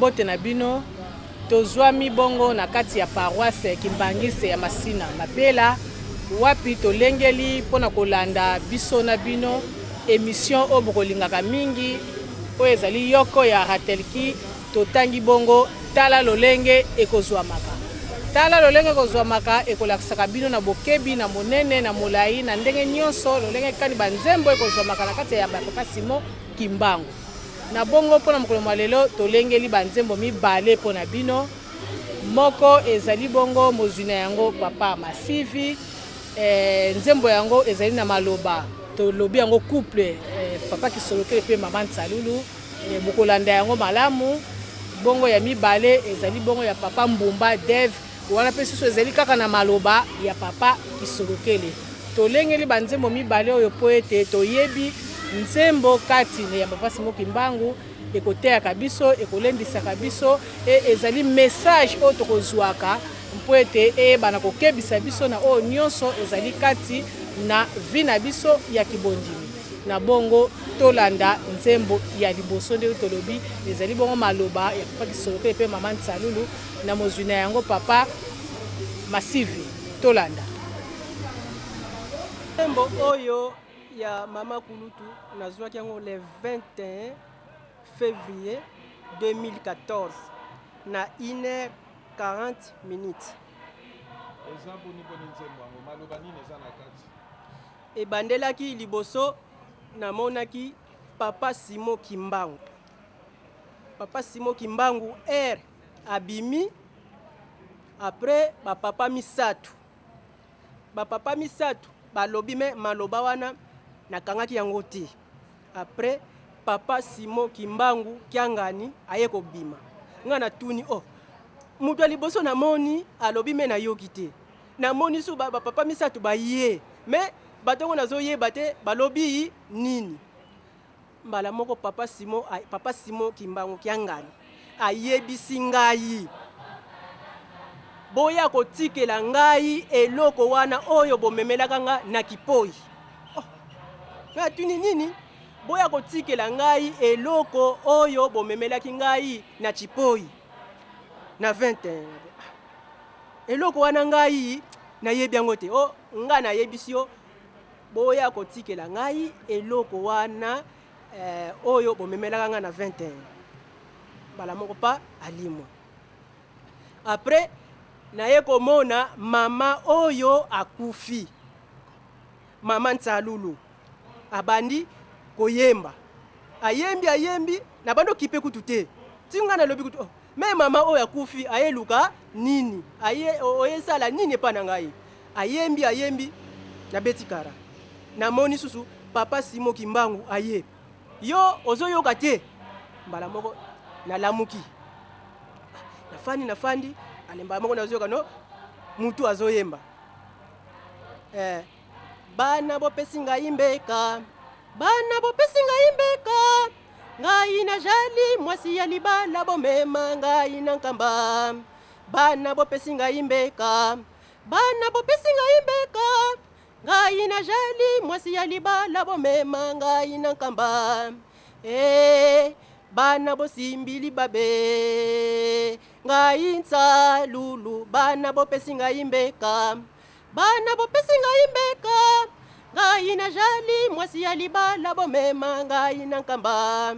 mbote na bino tozwami bongo na kati ya paroisse Kimbangise ya Masina Mapela wapi tolengeli pona kolanda biso na bino émission o bokolingaka mingi o ezali yoko ya Ratelki totangi bongo tala lolenge ekozwamaka. Tala lolenge ekozwamaka ekolakisaka bino na bokebi na monene na molai na ndenge nyonso lolenge kani banzembo ekozwamaka na kati ya Papa Simon Kimbangu. Na bongo pona mokolo malelo tolengeli banzembo mibale pona bino. Moko ezali bongo mozwina yango Papa Masivi, nzembo yango ezali na maloba tolobi yango couple Papa Kisolokele pe Mama Nsalulu, bokolanda yango malamu. Bongo ya mibale ezali bongo ya Papa Mbumba Dev, wana pe susu ezali kaka na maloba ya Papa Kisolokele. Tolengeli banzembo mibale oyo po ete toyebi nzembo kati ya Papa Simon Kimbangu ekoteya kabiso ekolendisa kabiso ezali message oyo tokozwaka mpo ete bana kokebisa biso na oyo nyonso ezali kati na vi na biso ya kibondimi. Na bongo tolanda nzembo ya liboso nde tolobi ezali bongo maloba ya Papa Kisolokele pe Mama Nsalulu na mozwina yango Papa Masivi. Tolanda nzembo oyo ya Mama Kulutu nazwaki yango le 21 février 2014 na 1h40 minutes. Ebandelaki liboso namonaki Papa Simon Kimbangu. Papa Simon Kimbangu abimi après papa misatu. Papa misatu balobi me maloba wana nakangaki yango te. Après Papa Simon Kimbangu kiangani aye kobima. Nga na tuni mutu ya liboso namoni alobi me na yoki te. Namoni su papa misatu baye. Me batongo nazoyeba te balobi nini. Mbala moko Papa Simon Kimbangu kiangani ayebisi ngai. Boya kotikela ngai eloko wana oyo bomemelaka nga na kipoi. Nga tuni nini? Boya kotikela ngai eloko oyo bomemelaki ngai na chipoi na 21. Eloko wana ngai na yebi yango te. Nga na yebisi yo boya kotikela ngai eloko wana oyo bomemelaka nga na 21. Bala moko pa alimwa. Après naye komona mama oyo akufi. Mama Nsalulu abandi koyemba. Ayembi na bando kipe kutu te. Tinga na lobi kutu. Me mama oyo akufi ayeluka nini? Oyesala nini pa na ngai? Ayembi na betikara. Na moni susu Papa Simon Kimbangu aye. Yo ozoyoka te. Mbala moko na lamuki. Nafandi alemba moko nazoyoka no mutu azoyemba. Bana bopesi ngai mbeka. Bana bopesi ngai mbeka. Ngai na jali mwasi ya libala bomema ngai na nkamba. Bana bopesi ngai mbeka. Bana bopesi ngai mbeka. Ngai na jali mwasi ya libala bomema ngai na nkamba. Bana bosimbili babe. Ngai Nsalulu bana bopesi ngai mbeka. Bana bopesi ngai mbeka. Ngai na jali mwasi ya libala bomema ngai na nkamba.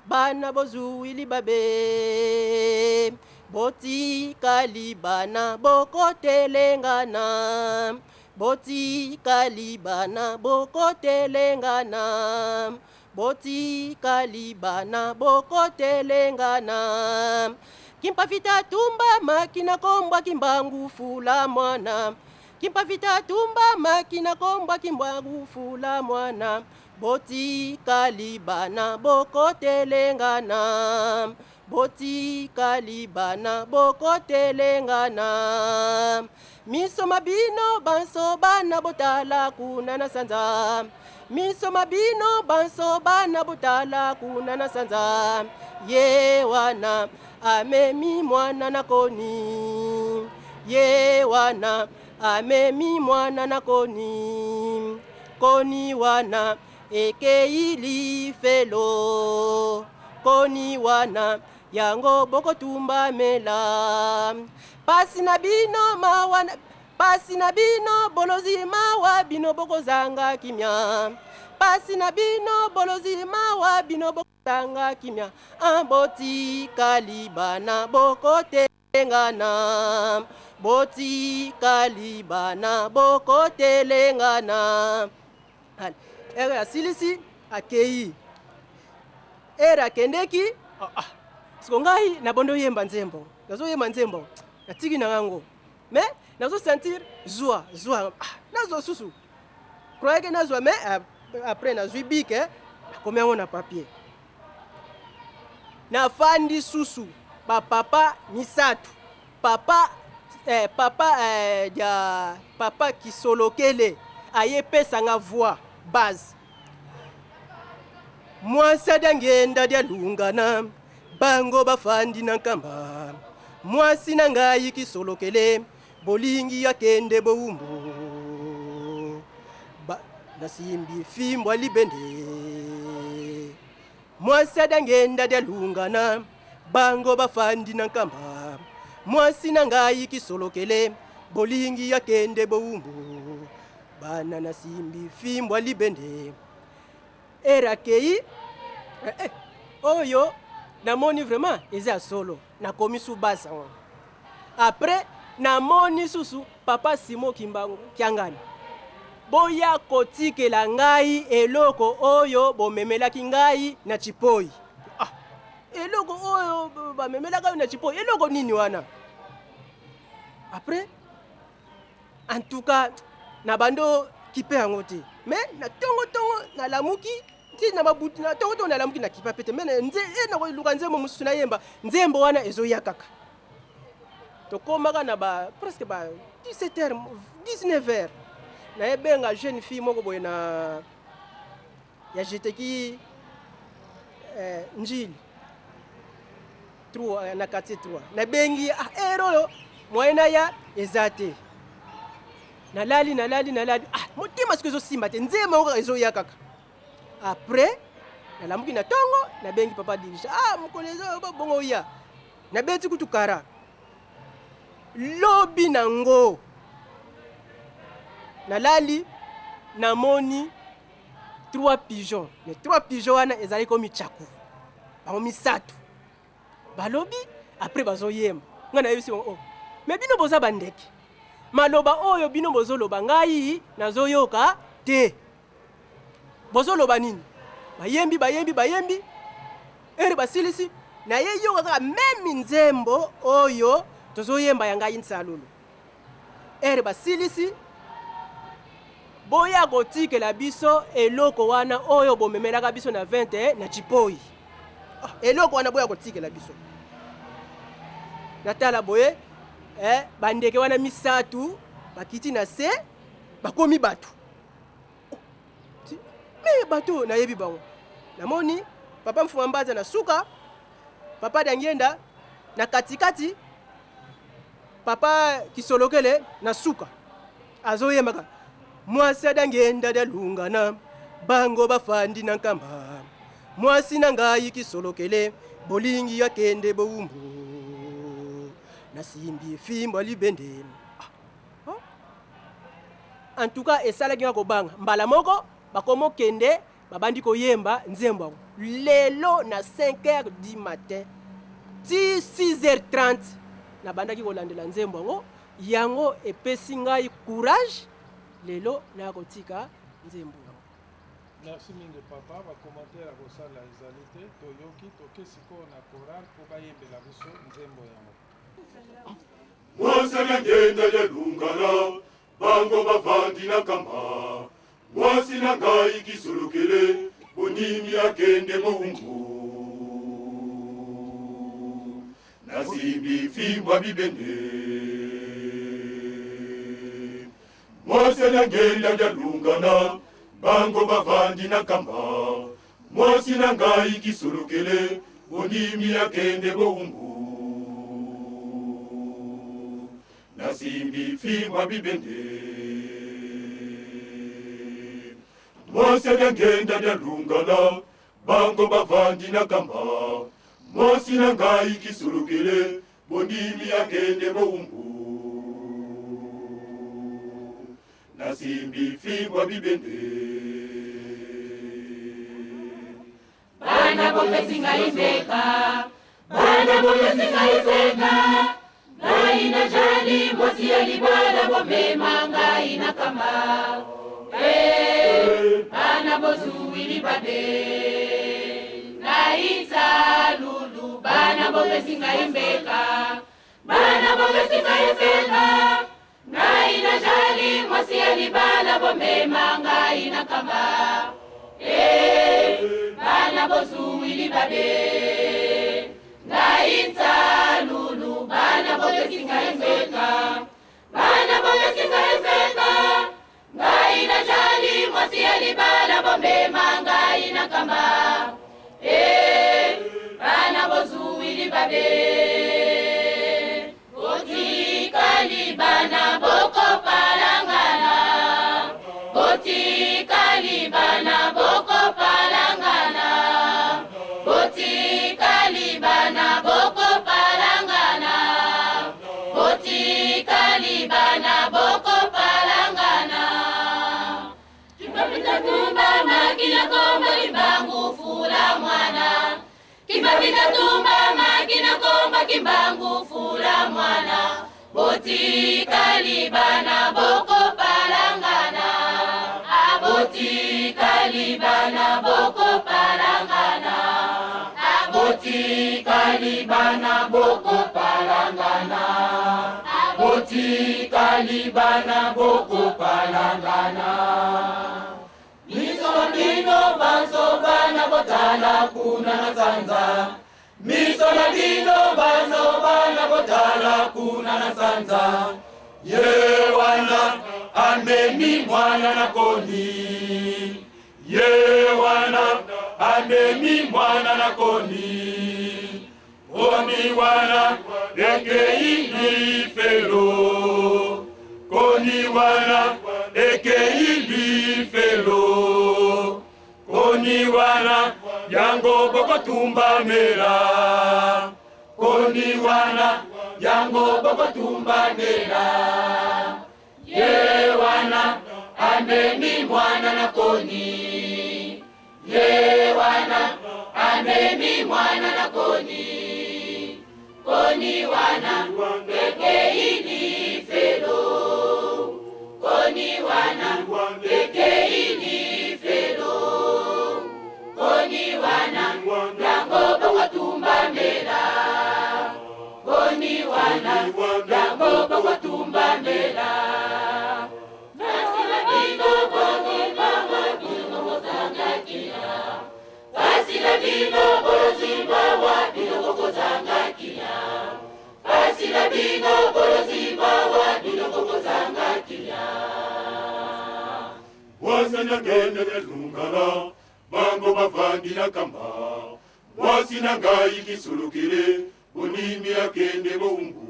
Bana bozuili babe. Botikali bana bokotelengana. Botikali bana bokotelengana. Botikali bana bokotelengana. Kimpavita tumba makina kombwa Kimbangu fula mwana. Kimpavita tumba makina kombwa Kimbangu fula mwana. Botikali bana bokotelengana. Botikali bana bokotelengana. Miso mabino banso bana botala kuna na sanza. Miso mabino banso bana botala kuna na sanza. Ye wana amemi mwana na koni. Ye wana amemi mwana na koni. Koni wana ekeili felo. bakoni wana yango boko tumba mela pasi na bino mawana pasi na bino bolozi mawa bino boko zanga kimya pasi na bino bolozi mawa bino boko zanga kimya amboti kalibana boko telengana boti kalibana boko telengana era silisi akei era kendeki sikongai na bondo yemba nzembo nazo yemba nzembo natiki na ngango me nazo sentir joie nazo susu croyez que nazo mais après nazo bike nakomia ngona papier na fandi susu ba papa misatu papa papa kisolokele ayepesa nga voix base mwasi ngenda dia lungana bango bafandi na nkamba mwasi na ngai kisolokele bolingi yakende boumbu nasimbi fimbo libende mwasi ngenda dia lungana bango bafandi na nkamba mwasi na ngai kisolokele bolingi yakende boumbu bana nasimbi fimbo libende erakei oyo namoni vraiment eza solo nakomi su basa après namoni susu papa Simo Kimbangu Kiangani boya kotikela ngai eloko oyo bomemelaki ngai na Chipoi eloko oyo bamemelaka na Chipoi eloko nini wana après en tout cas na bando kipe yango te mais na tongo na lamuki ti na mabuti na tongo na lamuki na kipa pete mais nze na ko luka nzembo mususu na yemba nzembo wana ezoya kaka to komaka na ba presque ba 17h 19h na ebenga jeune fille moko boye na ya jeteki njili 3 na quartier 3 na bengi ero moyena ya ezate nalali motima siko simba te nzema ngo ezoya kaka après nalamuki na tongo na bengi papa dirige mukolezo bongo ya na beti kutukara lobi nango nalali namoni 3 pigeons mais 3 pigeons wana ezali komi chaku bango misatu balobi après bazoyemba ngana yebisi mais bino boza bandeke maloba oyo bino bozoloba ngai nazoyoka te bozoloba nini bayembi ere basilisi na ye yoka kaka meme nzembo oyo tozoyemba ya ngai nsalulu ere basilisi boya kotikela biso eloko wana oyo bomemelaka biso na 20 na Chipoi eloko wana boya kotikela biso natala boye bandeke wana misatu bakiti na se bakomi batu me batu na yebi bango namoni papa Mfumambaza na suka papa Dangienda na katikati papa Kisolokele na suka azoyemaka mwasi Dangienda da lungana bango bafandi na nkamba mwasi na ngai Kisolokele bolingi yakende boumbu nasimbi fimbo libende en tout cas esalaki nga kobanga mbala moko bakomo kende babandi koyemba nzembo lelo na 5h du matin ti 6h30 na bandaki kolandela nzembo yango epesi ngai courage lelo na kotika nzembo. Merci mingi papa ba commentaire ko sala ezalité toyoki tokesiko na choral ko bayembela biso nzembo yango. Mwasi ngenda ya lungana bango bafandi na kamba mwasi na ngai Kisolokele bonimi akende moumbu nasimbi fimbo bibende mwasi ngenda ya lungana bango bafandi na kamba mwasi na ngai Kisolokele bonimi akende moumbu nasimbi fimbo bibende mwasi ngenda ya lungana bango bafandi na kamba Mwasi na ngai kisulukile bondimi akende boumbu nasimbi fibwa bibende bana bomezi ngai mbeka bana bomezi ngai mbeka ngai na jali mwasi ya libala bomema ngai na kamba bana bozuwili babe ngai salulu bana bomezi ngai mbeka bana bomezi ngai mbeka ngai na jali mwasi ya libala bomema ngai na kamba bana bozuwili babe ngai salulu bana bomezi ngai mbeka bana bomezi ngai mbeka ngai na jali mwasi ya libala bomema ngai na kamba bana bozuwili babe botikali bana boko palangana botikali bana boko palangana botikali bana boko palangana botikali bana boko palangana kipapita tumba makina komba kimbangu fula mwana kipapita tumba makina komba kimbangu fula mwana botikali bana boko palangana abotikali bana boko palangana abotikali bana boko palangana abotikali bana boko palangana miso bino baso bana botala kuna na sanza miso na bino baso bana botala kuna na sanza Yewana amemi mwana na koni Yewana amemi mwana na koni Koni wana eke ili felo Koni wana eke ili felo Koni wana yango boko tumba mera Koni wana yango boko tumba mera Yewana amemi mwana na koni Yewana amemi mwana na koni Koni wana eke ili felo Koni wana eke ili felo Koni wana yango boko tumba mera Koni wana yango boko tumba mera Basila bino bozimba wabino kozangakia Basila bino bozimba wabino kozangakia Basila bino bozimba wabino kozangakia Wasanya gende gelungala bango bavandi na kamba Mwasi na ngai kisulukile Bonimi akende boumbu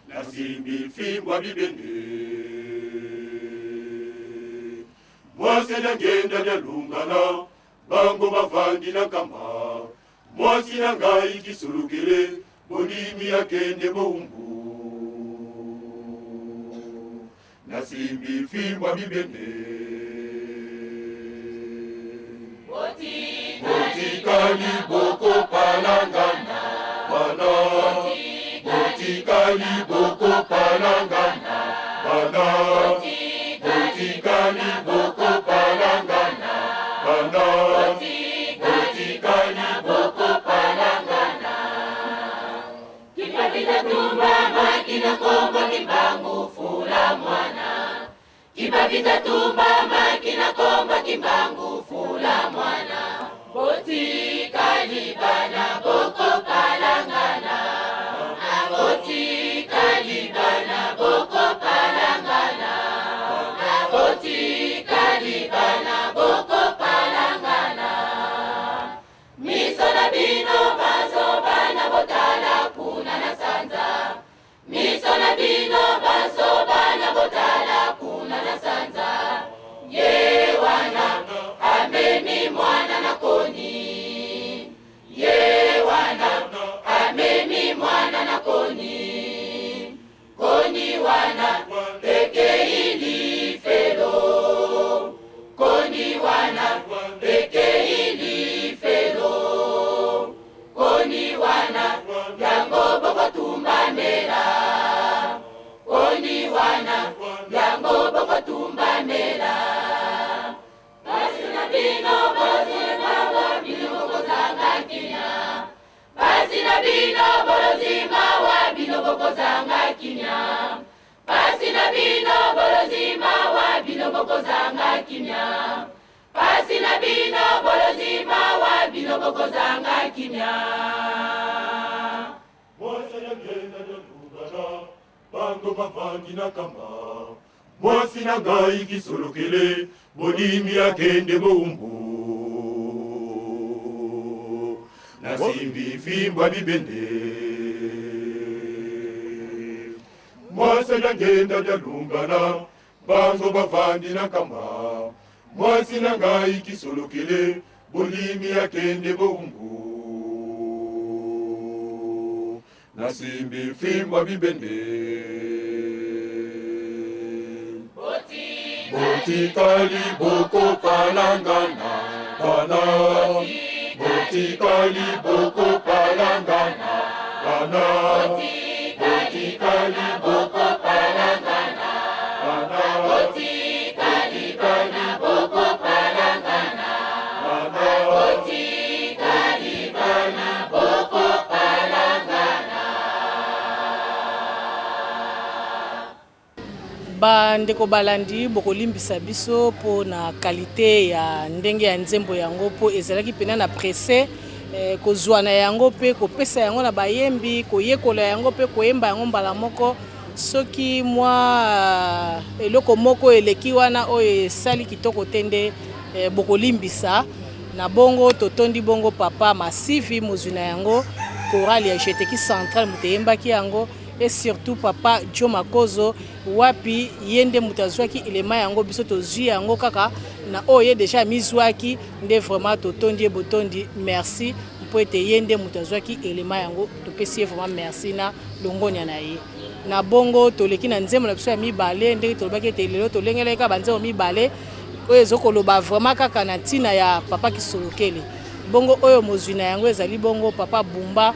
Nasimbi fibwa bibende Mwasi na ngenda nyalungana Bango bavandi na kamba Mwasi na ngai kisulukile Bonimi akende boumbu Nasimbi fibwa bibende Botikali boko palangana Bana Botikali boko palangana Bana Botikali boko palangana Bana Botikali boko palangana Kipapita tumba makina komba kimbangu fula mwana Kipapita tumba makina komba kimbangu fula mwana Botikali bana boko palangana Abotikali bana boko palangana Abotikali bana boko palangana Miso na bino baso bana botala kuna na sanza Miso na bino baso bana botala kuna na sanza Yewana amemi mwana na koni bino bokozanga kimia. Pasi na bino bolozima wa bino bokozanga kimia. Mwasi na ngenda na lugana, bango bavandi na kamba. Mwasi na ngai kisolokele, bonimi akende boumbu. Nasimbi fimbwa bibende. Mwasi na ngenda na lugana, bango bavandi na kamba. Mwasi na ngai kisolokele, bonimi akende boumbu. Nasimbi fimbwa bibende. Boti kali boko palangana, bana. Boti kali boko palangana, bana. Boti kali boko palangana, bana. Boti kali boko palangana, bana. Boti kali boko palangana. Bandeko balandi bokolimbisa biso po na qualité ya ndenge ya nzembo yango po ezalaki pena na presse kozwana yango pe kopesa yango na bayembi koyekola yango pe koyemba yango mbala moko soki mwa eloko moko eleki wana oyo esali kitoko tende bokolimbisa na bongo totondi bongo papa Masivi mozuna yango chorale ya Jeteki Central muteyembaki yango et surtout papa Joe Makozo wapi yende mutazwaki elema yango biso tozwi yango kaka na oye déjà mizwaki nde vraiment totondi botondi merci mpo ete yende mutazwaki elema yango topesi vraiment merci na longonya na ye na bongo toleki na nzembo na biso ya mibale ndenge tolobaki ete lelo tolengeleka banzembo mibale oyo ezokoloba vraiment kaka na ntina ya papa Kisolokele bongo oyo mozwi na yango ezali bongo papa Bumba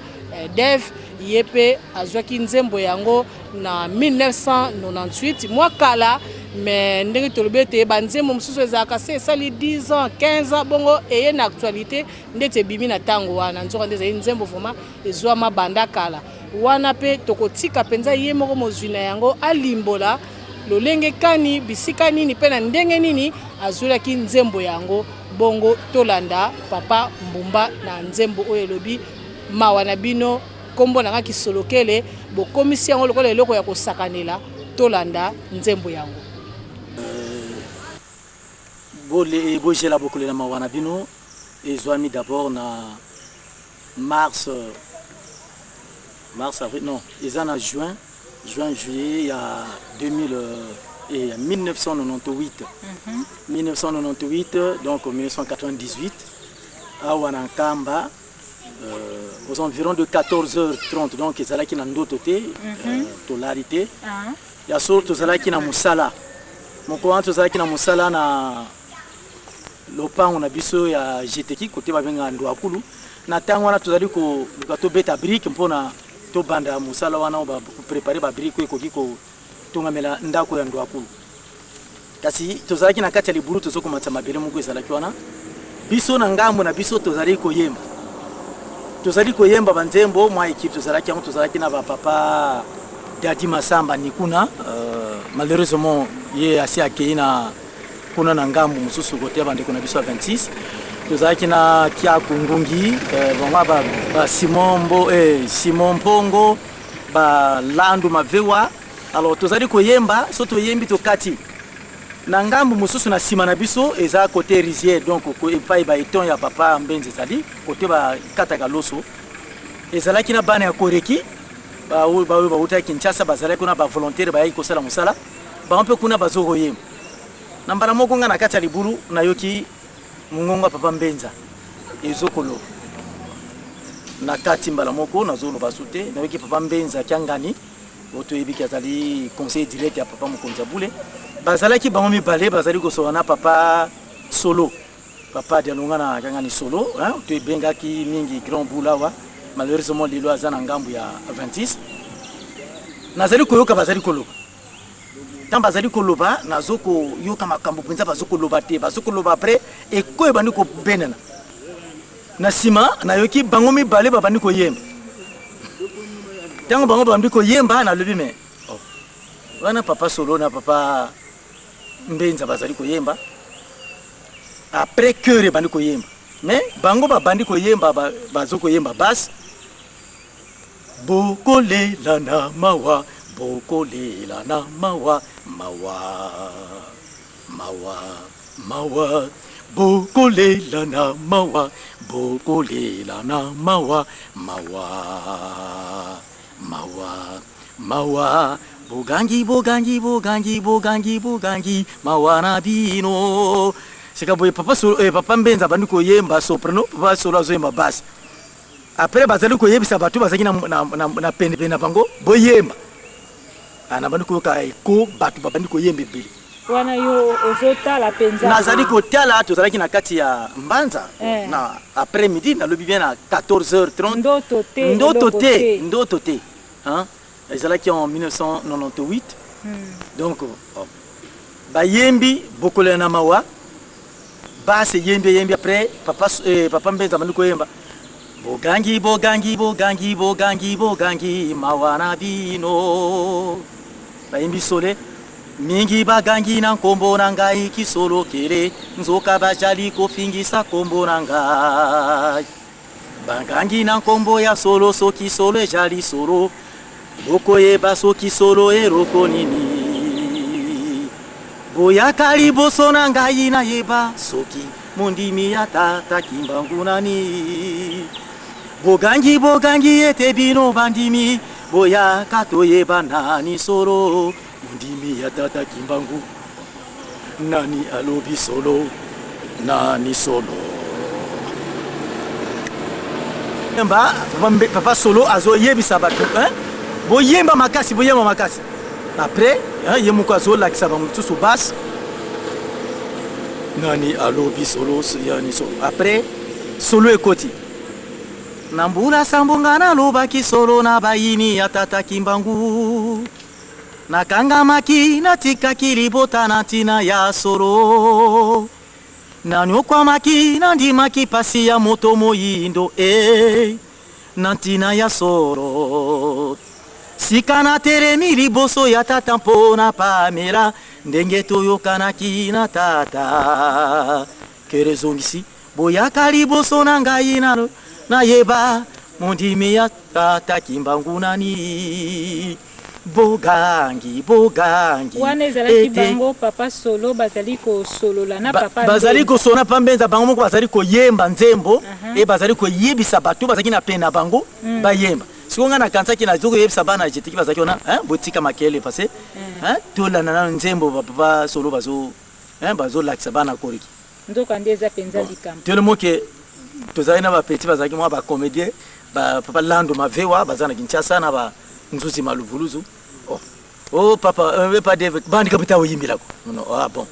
Dev yepe azwaki nzembo yango na 1998 mwa kala mais ndenge tolobi te banzembo mosusu ezalaka se esali 10 ans 15 ans bongo eye na actualité ndete bimi na tango wana nzoka nde ezali nzembo vraiment ezwama banda kala wana pe tokotika penza ye moko mozwi na yango alimbola lolenge kani bisika nini pe na ndenge nini azwelaki nzembo yango bongo tolanda papa Mbumba na nzembo oyo elobi mawa na bino kombo nanga Kisolokele bokomisi yango lokola eloko ya kosakanela tolanda nzembo yango bojela bokolela mawa na bino ezwami d'abord na mars avril non eza na juin juillet ya 1998 1998 donc 1998 awa na Nkamba aux environs de 14h30 donc ezalaki na ndoto te tolarité ya solo tozalaki na musala moko wana tozalaki na musala na lopango na biso ya Jeteki kote babenga Ndwakulu na ntango wana tozali koluka tobeta brique mpona tobanda musala wana baprepare babrique ekoki kotongamela ndako ya Ndwakulu kasi tozalaki na kati ya libulu tozokomatisa mabele moko ezalaki wana biso na ngambo na biso tozali koyemba banzembo mwa équipe tozalaki na papa Dadi Masamba Nikuna malheureusement ye asi akei na kuna na ngambo mosusu kote bandeko na biso ya 26 tozalaki na Kiaku Ngungi bonga ba Simon Mpongo ba Landu Mavewa alors tozali koyemba so toyembi tokati na ngambo mosusu na sima na biso eza côté rizière donc ko epai ba eton ya papa Mbenze ezali côté ba kataka loso ezalaki na bana ya koreki ba uta Kinshasa bazalaki na ba volontaire ba yiko sala musala ba mpe kuna bazoko yemba na mbala moko nga na kati ya libulu na yoki mungonga papa Mbenza ezokolo na kati mbala moko nazolo basute na yoki papa Mbenza kyangani oto yebiki azali conseil direct ya papa Mokonza Bule bazalaki bango mibale bazali kosoana papa Solo papa Dialonga na kangani Solo to ebengaki mingi grand bulawa malheureusement lelo azana ngambu ya 26 nazali koyoka bazali koloba tamba bazali koloba nazoko yoka makambo penza bazoko loba te bazoko loba après ekoye bandi ko benana na sima na yoki bango mibale babandi ko yemba tango bango bandi ko yemba na lobi me wana papa Solo na papa Mbenza bazali koyemba après cœur bandi koyemba mais bango babandi koyemba bazo koyemba bas bokolela na mawa bokolela na mawa mawa mawa mawa bokolela na mawa bokolela na mawa mawa mawa mawa bogangi bogangi bogangi bogangi bogangi mawa na bino sikaboye papa Mbenza bandi koyemba soprano papa solo azoyemba basse après bazali koyebisa bato bazaki na pene na bango boyemba ana bandi koyoka eko bato babandi koyemba ebele wana yo ozotala penza nazali kotala tozalaki na kati ya Mbanza na après midi nalobi bien à 14h30 ndoto te hein ezalaki en 1998 donc bayembi bokolela na mawa base yembi après papa Mbenza bandi koyemba bogangi bogangi bogangi bogangi bogangi mawa na bino bayembi sole mingi bagangi na nkombo na ngai kisolo kele nzoka bajali kofingisa kombo na ngai bagangi na nkombo ya solo soki solo ejali solo bokoyeba soki solo eroko nini boyaka liboso na ngai nayeba soki mondimi ya tata kimbangu nani bogangi bogangi ete bino bandimi boyaka toyeba nani solo mondimi ya tata kimbangu nani alobi solo nani solo papa solo azoyebisa bato boyemba makasi après ye moko azolakisa bango mosusu base nani alobi solo yani solo après solo ekoti na mbula sambonga nalobaki solo na bayini ya tata kimbangu nakangamaki natikaki libota na ntina ya solo nani okwamaki nandimaki pasi ya moto moyindo na ntina ya solo sika na teremi liboso ya tata mpona pamela ndenge toyokanaki na tata kerezongisi boyaka liboso na ngai nayeba mondimi ya tata kimbangu nani bogangi wana ezalaki bango papa solo bazali kosolola na papa bazali kosolola pa Mbenza bango moko bazali koyemba nzembo bazali koyebisa bato bazaki na pene na bango bayemba sikonga na kansaki na zoko yebisa bana jetiki bazaki ona botika makele passé tolana na nzembo papa solo bazo lakisa bana koriki ndoka ndeza penza likambo tele moke tozali na ba petit bazaki mwa ba comédien papa Lando Mavewa bazana Kinshasa na ba Nzuzi Maluvuluzu papa pas David bandi kapita oyimbila ko non bon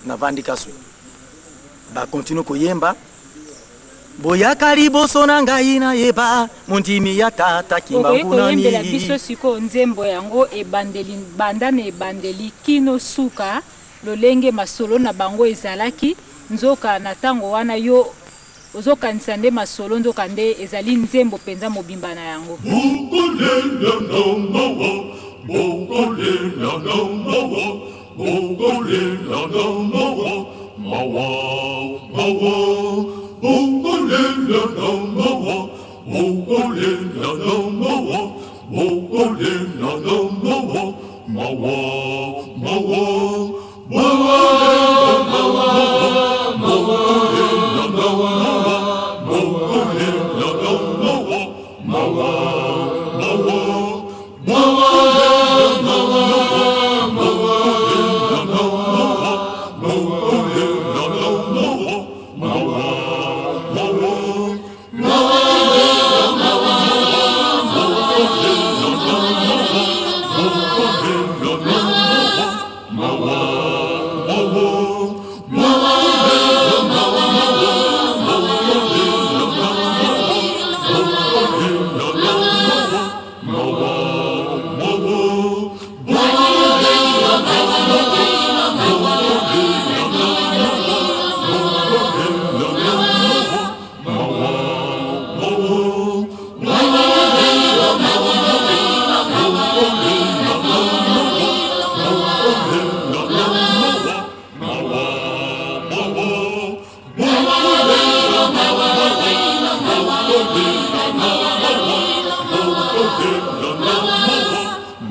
na vandi kasu ba continue koyemba boyaka liboso na ngai nayeba mondimi ya tata kimbangu nani koyembela biso siko nzembo yango ebandeli bandana ebandeli kino suka lolenge masolo na bango ezalaki nzoka na tango wana yo ozokanisa nde masolo nzoka nde ezali nzembo penza mobimba na yango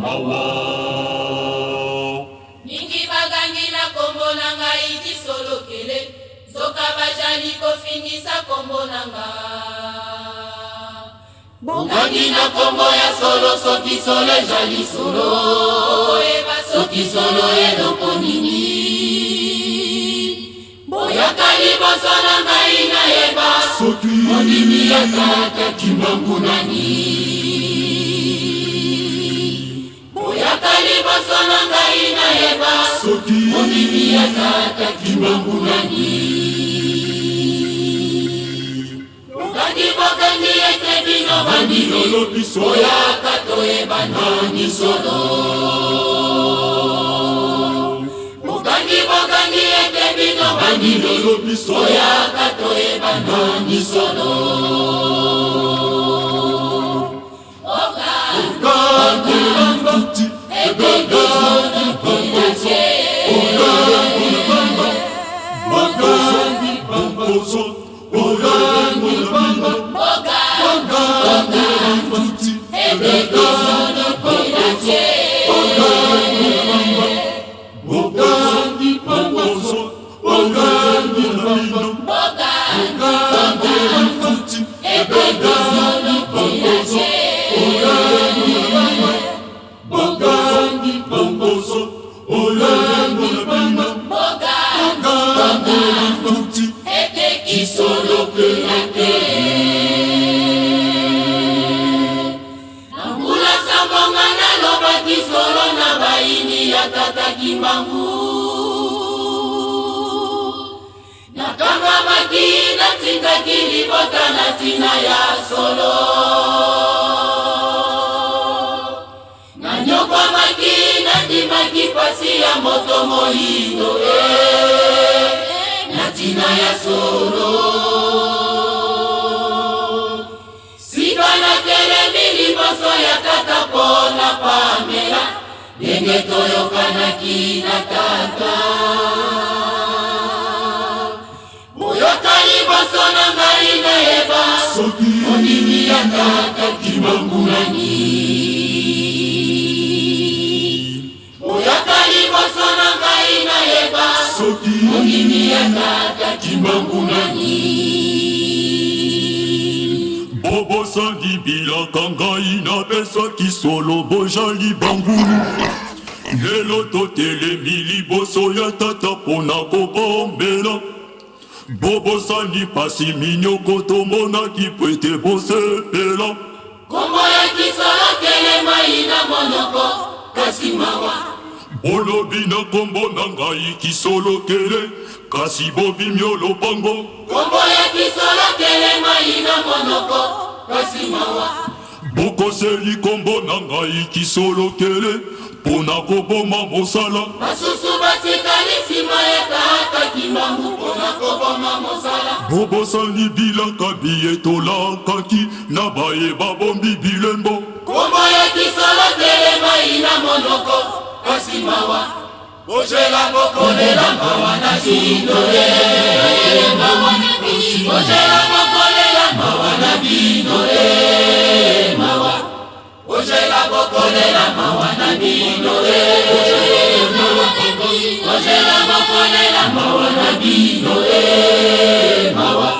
mawa mingi bagangi na kombo na ngai kisolokele zoka bajali kofingisa kombo na nga bogangi na kombo ya solo soki solo ejali solo oyeba soki solo eloko nini boyaka liboso na ngai nayeba soki ondimi ya kaka kimbangu nani boyaka liboso na ngai nayeba soki ondimi ya kaka kimbangu nani bokangi ete bino bandimi boyaka toyeba nani solo bokangi ete bino bandimi boyaka toyeba nani solo Ogangi ebedozi bambozo Ogangi bambozo Ogangi bamba Ogangi futi ebedozi bambozo Ogangi bamba Ogangi bambozo Ogangi bamba Ogangi futi ebedozi bambozo Ogangi bamba Ogangi bambozo Ogangi bamba Ogangi futi kisolo pelate Nambula sambonga na loba kisolo na baini ya tata kimbangu Nakamba makina tinga kilibota na tina ya solo Nanyokwa makina dimaki pasi ya moto mohindo Natina ya solo Sibana kele miliboso ya tata pona pamela Denge toyoka na kina tata Moyoka liboso na ngai na eba Ondimi ya tata kimbangu nani Moyoka liboso na ngai na eba Ondimi ya tata kimbangu nani Bobo sandi bila kangai na pesa kisolo bojali bangulu Lelo totele mili boso ya tata pona kobombela Bobo sandi pasi minyoko tomona kipwete bosepela Kombo ya kisolo kelema ina monoko kasi mawa Olobi na kombo na ngai kisolo kele kasi bobi miolo bango Kombo ya kisolo kelema ina monoko kasi mawa Bokoseli kombo na ngai kisolo kele pona koboma mosala Masusu batikali sima eka hata kimbangu pona koboma mosala Bobosani bilaka biyetolakaki na baye babombi bilembo Kombo ya kisolo kelema ina monoko kasi mawa Ojela bokolela mawa na zindole Ojela bokolela mawa na bindole mawa Ojela bokolela mawa na bindole Ojela bokolela mawa na bindole mawa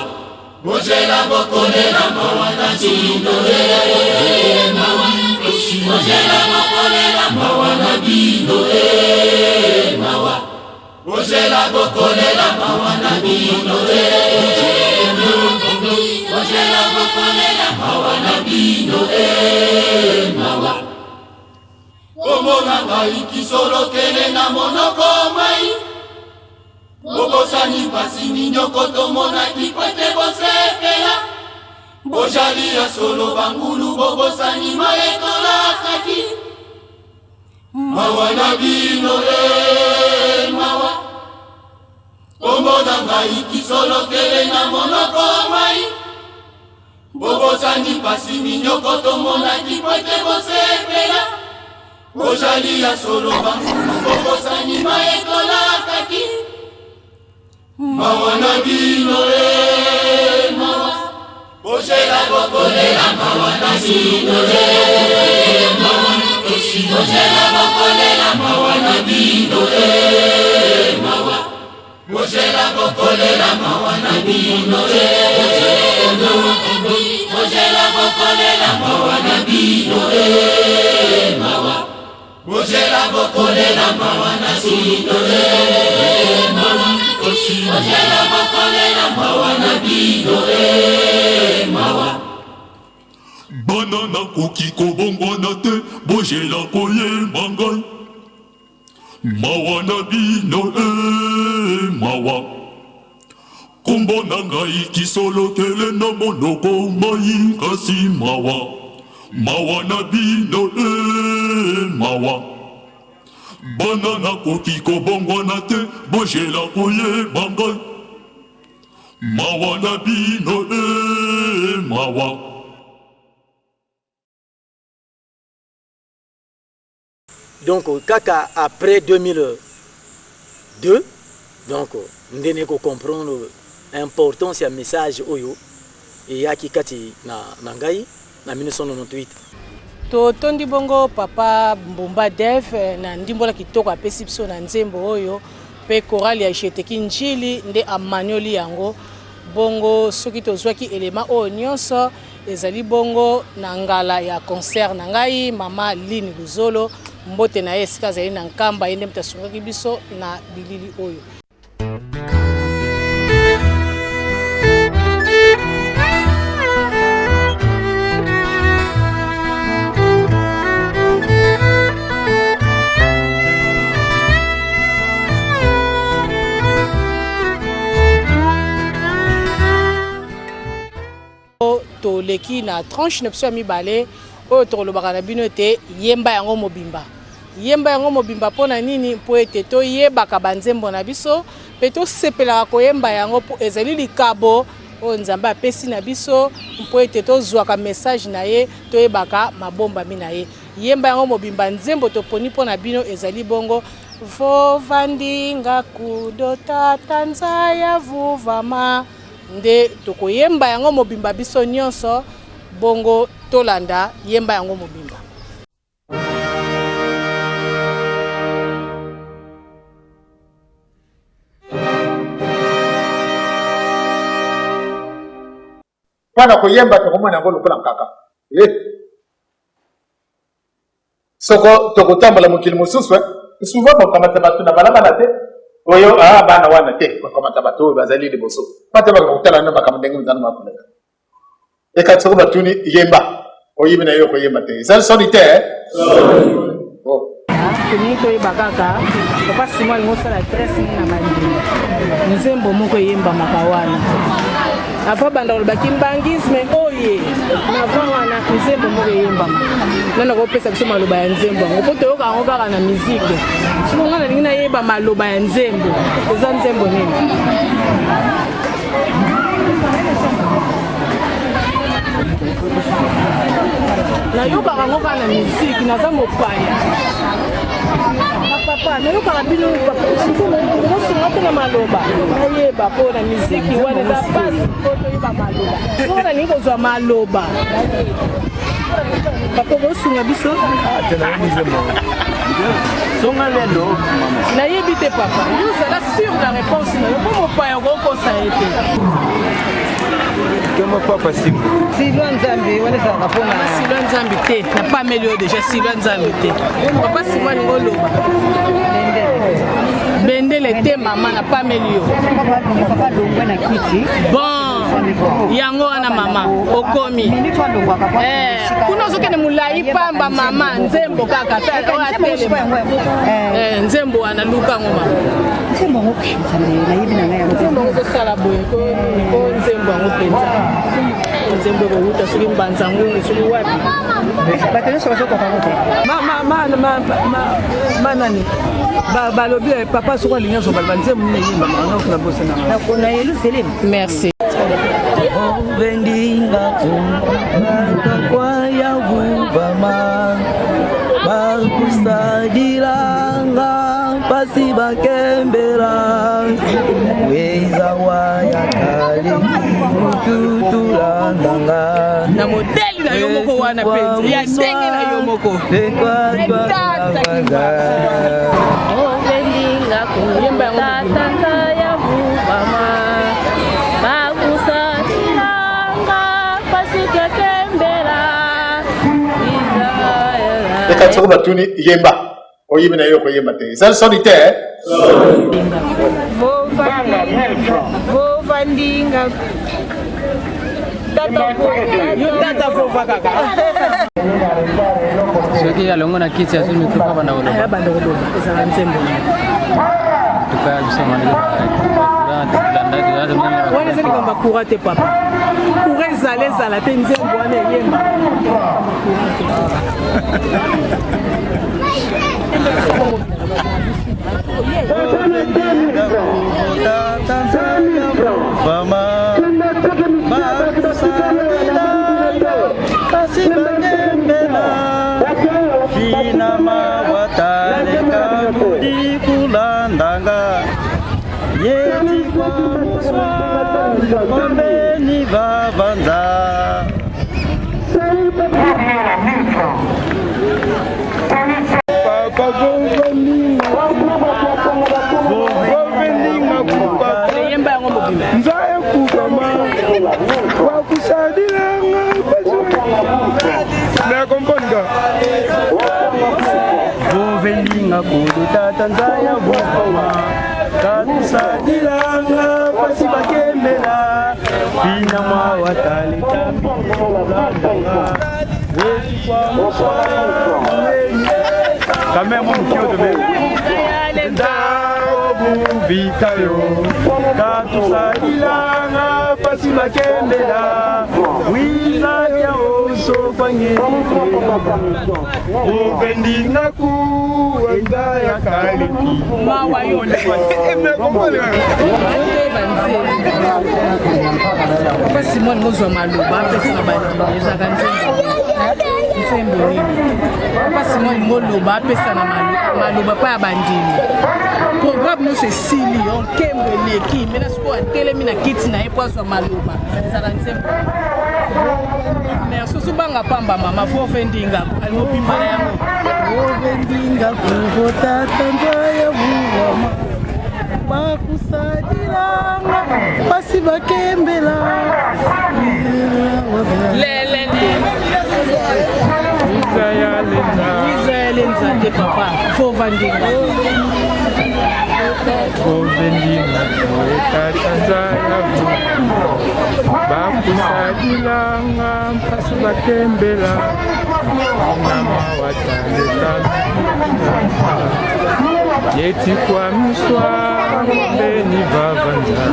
Ojela bokolela mawa na zindole mawa Ojela bokolela mawa na bindole mawa Ojela bokolela mawa na bindole Ojela bokolela mawa na bindole mawa Komona ngai kisolo kele na monoko mai Bobosani pasi minyoko tomona kikwete bosepela Bojali ya solo bangulu bobosani maetola kaki Mawa na bino mawa Komona ngai kisolo kele na monoko mai Bobosani pasi minyoko tomona kikwete bosepela Bojali ya solo bangulu bobosani maetola kaki Mawa na bino mawa Ojela bokolela mawa na bino mawa Bojela bokolela mawana bino mawa. Bojela bokolela mawana bino Bojela bokolela mawana bino mawa. Bojela bokolela mawana bino mawa. Bojela bokolela mawana bino mawa. Banana koki kobongwana te, bojela koyemba ngai. Mawana bino mawa. Kombo na ngai kisolokele na monoko mai kasi mawa. Mawana bino mawa. Banana koki kobongwana te, bojela koyemba ngai. Mawana bino mawa. Donc kaka après 2002 donc ndene ko comprendre l'importance ya message oyo et ya kikati na ngai na 1998 to tondi bongo papa Mbumba Def na ndimbola kitoko apesi biso na nzembo oyo pe chorale ya Jeteki Njili nde amanioli yango bongo soki tozwaki elema oyo nyonso ezali bongo na ngala ya concert na ngai mama Lini Luzolo mbote na esika azali na nkamba yende mutasungaki biso na bilili oyo. To leki na tranche na biso mibale oyo tolobaka na bino te yemba yango mobimba. Yemba yango mobimba pona nini po ete to yebaka banzembo na biso pe to sepelaka koyemba yango po ezali likabo o nzambe apesi na biso po ete to zwaka message na ye to yebaka mabomba mi na ye. Yemba yango mobimba nzembo to poni pona bino ezali bongo vovandinga kudota tanzaya vuvama nde tokoyemba yango mobimba biso nyonso bongo tolanda yemba yango mobimba. Pana koyemba tokomona yango lokola nkaka soko tokotambola mokili mosusu souvent bakamata bato na balabala te oyo bana wana te bakamata bato oyo bazali liboso pate bakakotala na makambo ndenge mizana makoleka ekati soko batuni yemba oyibi na yo koyemba te ezali soni te Kuni toyeba kaka papa Simon ngosala stress na bandini nzembo moko yemba makawana afa banda olobaki mbangisme oye nava wana nzembo moko yemba nana kopesa biso maloba ya nzembo yango po toyoka yango kaka na miziki sino nga nalingi nayeba maloba ya nzembo eza nzembo nini nayokaka yango kaka na miziki naza mopaya papa nayokaka bino osunga te na maloba nayeba mpo na miziki wana eza pasi po toyeba maloba soko nalingi kozwa maloba papa osunga biso nayebi te papa yozala sur la réponse na yo mpo mopaya okokosa ye te Comment papa Simon? Sylvain Nzambe, on est à Rapona. Sylvain Nzambe, t'es. N'a pas amélioré déjà. Sylvain Nzambe, t'es. Papa Simon Ngolo. Bendele, t'es maman, n'a pas amélioré. Bon, yango ana mama, okomi. Kuna zoke ne mulai pamba mama, nzembo kaka. Nzembo ana luka ngoma. Nzembo ngoki, nzembo ngoki sala boye, ko nzembo ngopenza. Nzembo ngoki soki mbanza ngoni soki wapi. Batele soka soka kamote. Nani? Balobi papa soka linya so balba nzembo ne yimba na kuna bosse na. Na kuna yelu selim. Merci. Vendinga kwa ya vuvama bakusadilanga pasi bakembera weza wa ya kale mututulandanga na modeli na yo moko wana penza ya ndenge na yo moko ovelinga kutatata ya vuvama bakusatilanga pasikekembela ekatiko batuni yemba oyibi na yo koyemba te eza solitaire vovandinga tata fofa kaka soki yalongo na kiti ya zulu mikoka banda koloba banda koloba ezala nzembo tukaya bisamani wana eza likambo akura te papa kura ezala te nzembo wana eyemba vovelinga kudutata nzaya vuvama katusadilanga pasi bakembela fina mwa wataleka mbilandanga wezi kwa muswameni kamemo mukioto bebe vitayo katusadilanga pasi bakembela wiza ya oso kwangeni uvendinga kuwenda ya kaliki papa simone mozwa maloba apesa na bandimi ezaka nzembo nini papa simone moloba apesa na maloba mpa ya bandimi programme nyonso esili nkembo eleki mena sikoyo atelemi na kiti na ye po azwa maloba ezaka nzembo merci osubanga pamba mama fo ofendinga alimobimba na yango ovendinga kuvotata nzaya vuvama bakusadilanga pasi bakembela wizayalenza te papa fo vandinga ovendinga kuvotata nzaya vuvama bakusadilanga pasi bakembela nama wataleka yeti kwa miswa mbeni vavanza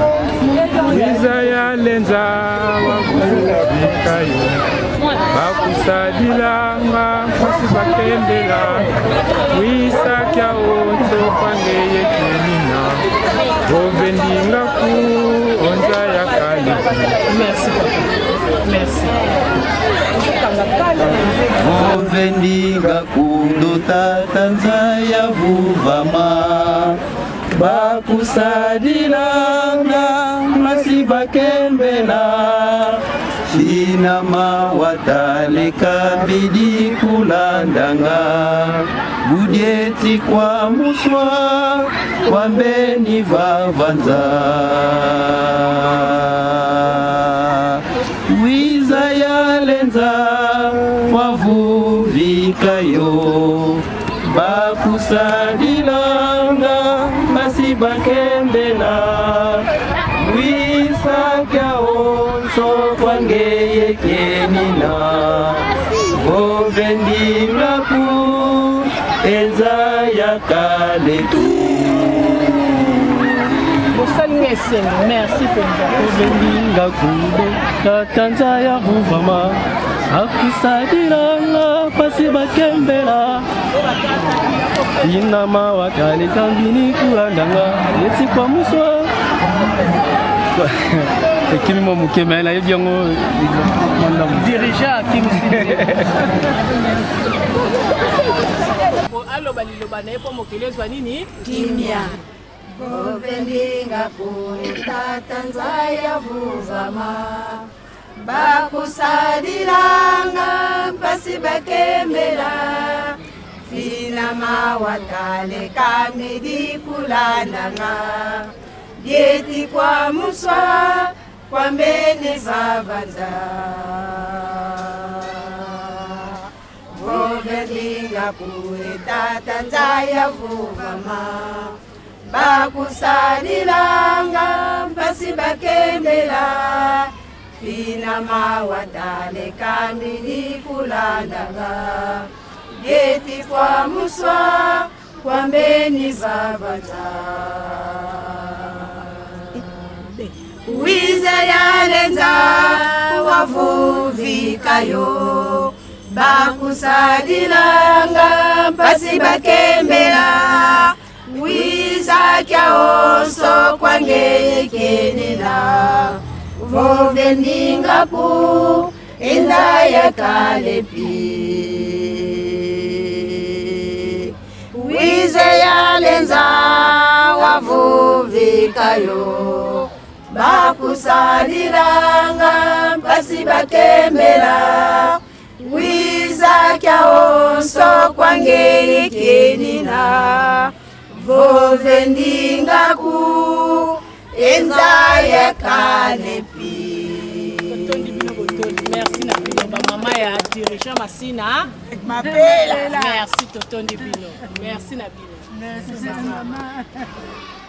wiza ya lenza wakuvikayo bakusadilanga pasi bakembela wisakya otso pangeye kenina ovendinga ku onza ya kali. Merci papa. Merci. ovendinga kudutata nzaya vuvama bakusadilanga masi bakembela shinama wataleka bidi kulandanga budieti kwa muswa kwambeni vavanza wiza yalenza wavuvikayo bakusadilanga basi bakembela wisakya onso kwangeye kenina ovendingaku enza yakaletu merci penza ovendinga kudo tatanza ya vuvama akusadilanga pasi bakembela inama wakaleka mbini kulandanga yeti kwa muswa ekimi mo mukeme na yebi yango dirigeant kimsinzi aloba liloba na ye po mokili ezwa nini kimia ovendinga kutata nzaya vuvama bakusalilanga mpasi bakembela fina mawatale kamedi kulandanga dieti kwa muswa kwa mbene zavanza vovelinga kuetata nzaya vuvama bakusalilanga mpasi bakembela fina mawatale kamedi kulandanga dieti kwa muswa kwa mbeni zavanza wiza yalenza wavuvikayo bakusalilanga mpasi bakembela wiza kyaoso kwangeyekenela voveningaku enda yakalepi wize yalenza wavuvikayo bakusalilanga mpasi bakembela wiza kyaoso kwangeyekenina vovendingaku enza yakalepi. Merci na bino ba mama ya dirigeant Masina Mapela. Merci totondi bino. Merci na bino. Merci mama.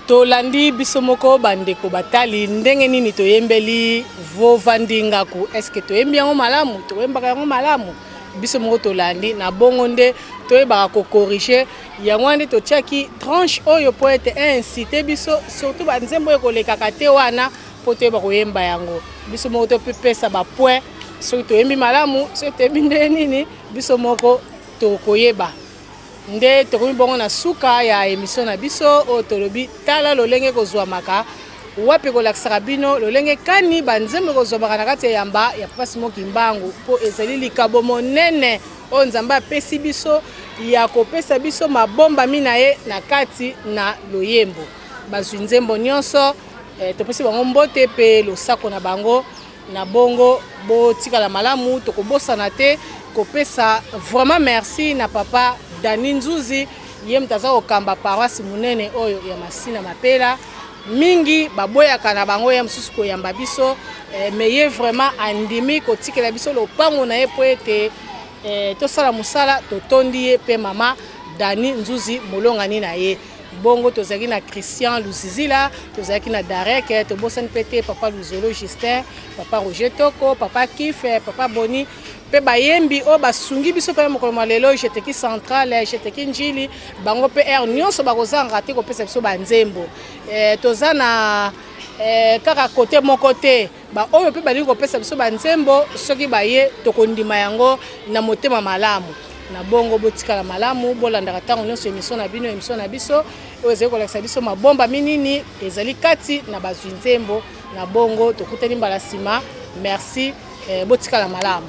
Tolandi biso moko bandeko batali ndenge nini toyembeli vovandingaku. Est-ce que toyembi yango malamu? Toyembaka yango malamu. Biso moko tolandi na bongo nde toyebaka ko corriger yango nde totiaki tranche oyo po ete inciter biso surtout banzembo ekolekaka te wana po toyeba koyemba yango. Biso moko topesa ba point soki toyembi malamu soki toyembi nde nini biso moko tokoyeba nde tokomi bongo na suka ya émission na biso oyo tolobi tala lolenge kozwamaka wapi kolakisaka bino lolenge kani banzembo kozwamaka na kati ya yamba ya Papa Simon Kimbangu po ezali likabo monene oyo Nzambe apesi biso ya kopesa biso mabomba mina ye na kati na loyembo bazwi nzembo nyonso topesi bango mbote pe losako na bango na bongo botikala malamu tokobosana te kopesa vraiment merci na papa Dani Nzuzi ye mtaza kokamba paroisse munene oyo ya Masina Mapela mingi baboyaka na bango ya msusu koyamba biso mais ye vraiment andimi kotikela biso lopango na ye po ete tosala musala totondi ye pe mama Dani Nzuzi molongani na ye bongo tozaki na Christian Lusizila tozaki na Darek tobosani pete papa Luzolo Justin papa Roger Toko papa Kife papa Boni pe bayembi o basungi biso pe mokolo malelo jeteki centrale jeteki njili bango pe nyonso bakozanga te kopesa biso banzembo tozana kaka kote moko te ba oyo pe bali kopesa biso banzembo soki baye tokondima yango na motema malamu na bongo botikala malamu bolandaka ntango nyonso émission na bino émission na biso oyo ezali kolakisa biso mabomba minini ezali kati na bazwi nzembo na bongo tokutani mbala nsima merci botikala malamu.